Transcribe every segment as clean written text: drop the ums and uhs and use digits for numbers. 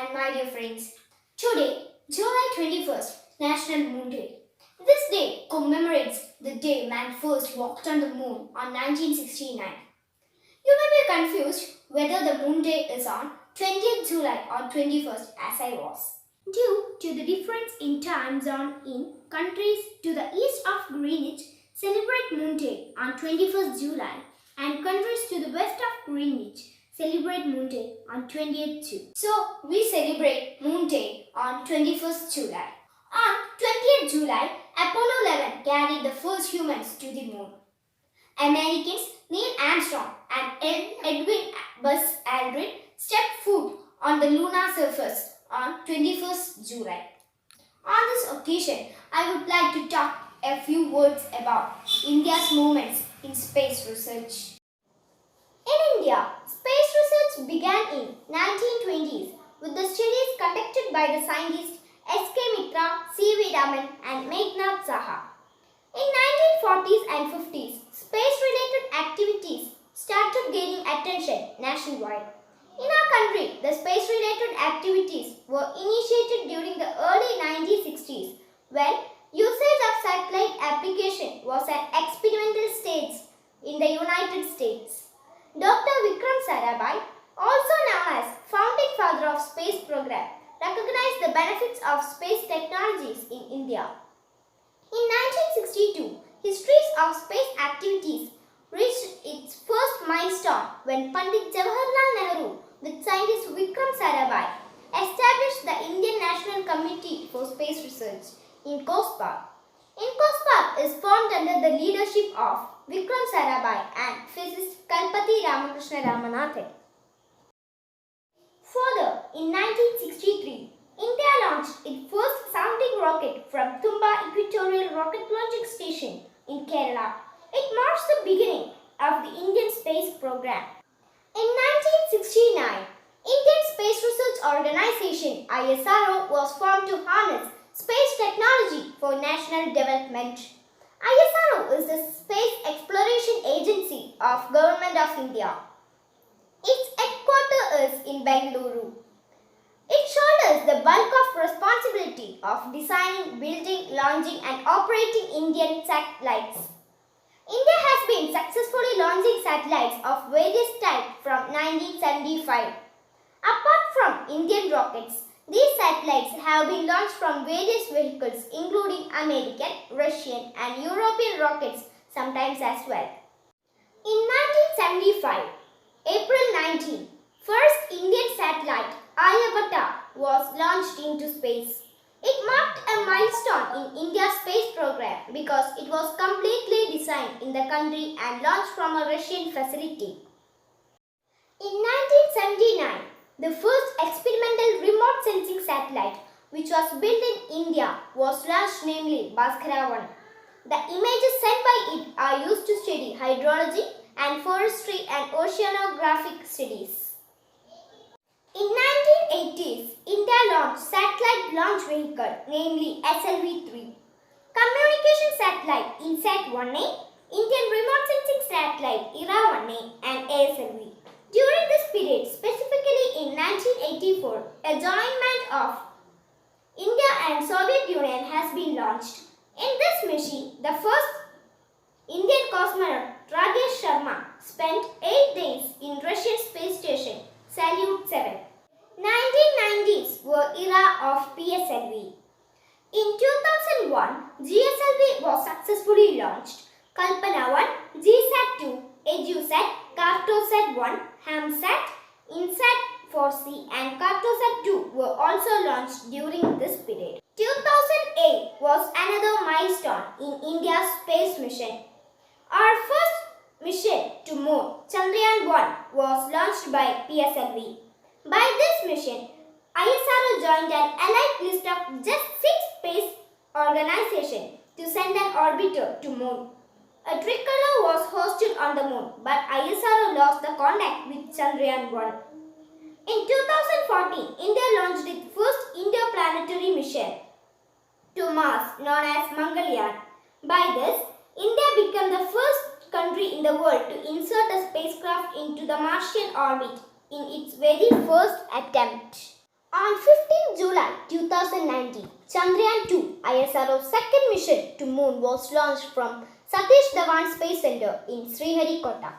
and my dear friends. Today, July 21st, National Moon Day. This day commemorates the day man first walked on the moon on 1969. You may be confused whether the moon day is on 20th July or 21st as I was. Due to the difference in time zone in countries to the east of Greenwich celebrate Moon Day on 21st July and countries to the west of Greenwich celebrate Moon Day on 20th June. So we celebrate Moon Day on 21st July. On 20th July, Apollo 11 carried the first humans to the moon. Americans Neil Armstrong and Edwin Buzz Aldrin stepped foot on the lunar surface on 21st July. On this occasion, I would like to talk a few words about India's movements in space research. In India, space research began in 1920s with the studies conducted by the scientists S.K. Mitra, C.V. Raman and Meghnad Saha. In 1940s and 50s, space-related activities started gaining attention nationwide. In our country, the space-related activities were initiated during the early 1960s when usage of satellite application was at experimental stage in the United States. Dr. Vikram Sarabhai, also known as founding father of space program, recognized the benefits of space technologies in India. In 1962, histories of space activities reached its first milestone when Pandit Jawaharlal Nehru with scientist Vikram Sarabhai established the Indian National Committee for Space Research in COSPAR. COSPAR is formed under the leadership of Vikram Sarabhai and physicist Kalpathy Ramakrishna Ramanathan. Further, in 1963, India launched its first sounding rocket from Tumba Equatorial Rocket Launching Station in Kerala. It marks the beginning of the Indian space program. In 1969, Indian Space Research Organization ISRO was formed to harness space technology for national development. ISRO is the space exploration agency of Government of India. Its headquarters is in Bengaluru. It shoulders the bulk of responsibility of designing, building, launching and operating Indian satellites. India has been successfully launching satellites of various types from 1975. Apart from Indian rockets, these satellites have been launched from various vehicles including American, Russian and European rockets sometimes as well. In 1975, April 19, first Indian satellite Aryabhatta was launched into space. It marked a milestone in India's space program because it was completely designed in the country and launched from a Russian facility. In 1979, the first experimental remote sensing satellite which was built in India was launched, namely Bhaskara-1. The images sent by it are used to study hydrology and forestry and oceanographic studies. In 1980s, India launched satellite launch vehicle, namely SLV-3, communication satellite INSAT-1A, Indian remote sensing satellite IRA-1A and ASLV. During this period, specifically in 1984, a joint of India and Soviet Union has been launched. In this mission, the first Indian cosmonaut Rajesh Sharma spent 8 days in Russian space station Salyut 7. 1990s were era of PSLV. In 2001, GSLV was successfully launched. Kalpana-1, GSAT-2, EduSat, Cartosat-1, HAMSAT, INSAT-4C and Cartosat-2 were also launched during this period. 2008 was another milestone in India's space mission. Our first mission to moon, Chandrayaan-1, was launched by PSLV. By this mission, ISRO joined an allied list of just 6 space organizations to send an orbiter to moon. A tricolor was hosted on the moon, but ISRO lost the contact with Chandrayaan-1. In 2014, India launched its first interplanetary mission to Mars, known as Mangalyaan. By this, India became the first country in the world to insert a spacecraft into the Martian orbit in its very first attempt. On 15 July 2019, Chandrayaan-2 ISRO's second mission to Moon was launched from Satish Dhawan Space Center in Sriharikota.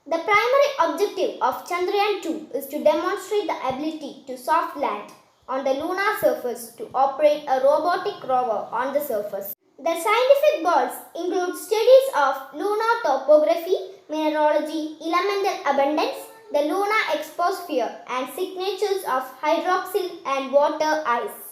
The primary objective of Chandrayaan-2 is to demonstrate the ability to soft land on the lunar surface to operate a robotic rover on the surface. The scientific goals include studies of lunar topography, mineralogy, elemental abundance, the lunar exosphere, and signatures of hydroxyl and water ice.